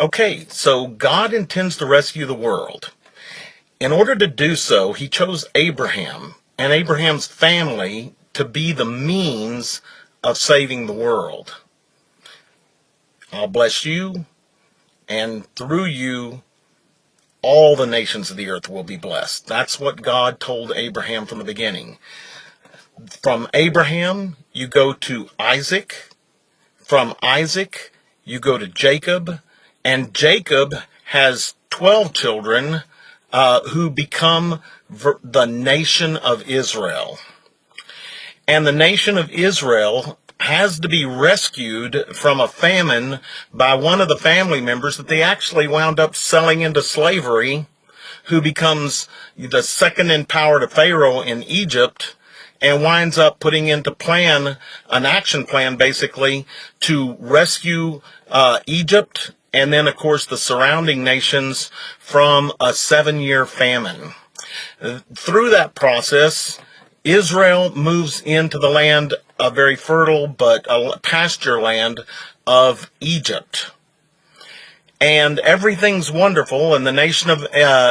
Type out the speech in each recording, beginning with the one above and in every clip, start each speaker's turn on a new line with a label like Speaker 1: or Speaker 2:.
Speaker 1: Okay, so God intends to rescue the world. In order to do so, he chose Abraham and Abraham's family to be the means of saving the world. I'll bless you, and through you, all the nations of the earth will be blessed. That's what God told Abraham from the beginning. From Abraham, you go to Isaac. From Isaac, you go to Jacob. And Jacob has 12 children who become the nation of Israel. And the nation of Israel has to be rescued from a famine by one of the family members that they actually wound up selling into slavery, who becomes the second in power to Pharaoh in Egypt, and winds up putting into an action plan basically to rescue Egypt and then of course the surrounding nations from a 7-year famine. Through that process, Israel moves into the land, a very fertile but a pasture land of Egypt. And everything's wonderful, and the nation of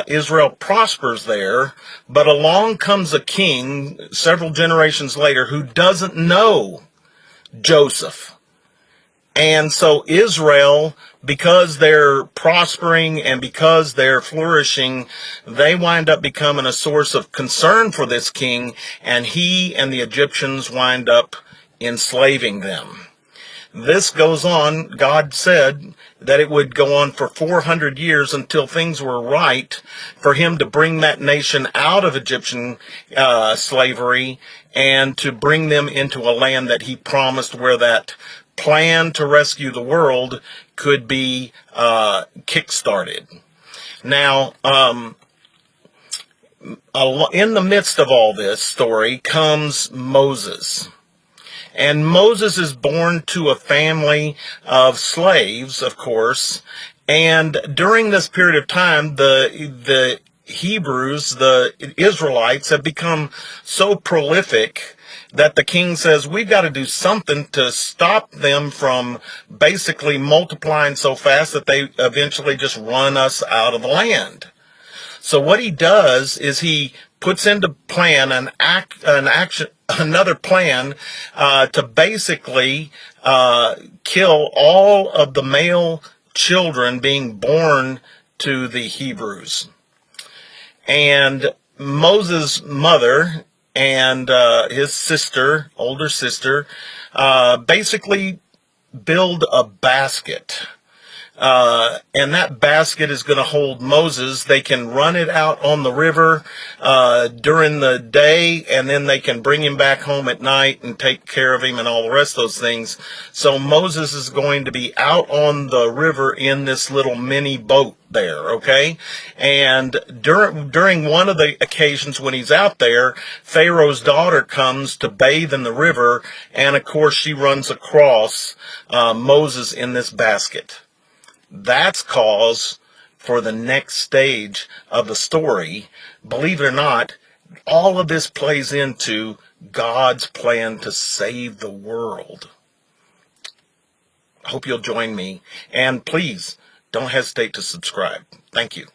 Speaker 1: Israel prospers there, but along comes a king several generations later who doesn't know Joseph. And so Israel, because they're prospering and because they're flourishing, they wind up becoming a source of concern for this king, and he and the Egyptians wind up enslaving them. This goes on. God said that it would go on for 400 years until things were right for him to bring that nation out of Egyptian slavery and to bring them into a land that he promised, where that plan to rescue the world could be kick-started. Now, in the midst of all this story comes Moses. And Moses is born to a family of slaves, of course, and during this period of time, the Hebrews, the Israelites, have become so prolific that the king says, we've got to do something to stop them from basically multiplying so fast that they eventually just run us out of the land. So what he does is he puts into plan another plan to basically kill all of the male children being born to the Hebrews. And Moses' mother and his sister, older sister, basically build a basket. And that basket is going to hold Moses. They can run it out on the river during the day, and then they can bring him back home at night and take care of him and all the rest of those things. So Moses is going to be out on the river in this little mini boat there, okay? And during one of the occasions when he's out there, Pharaoh's daughter comes to bathe in the river, and of course she runs across Moses in this basket. That's cause for the next stage of the story. Believe it or not, all of this plays into God's plan to save the world. I hope you'll join me. And please, don't hesitate to subscribe. Thank you.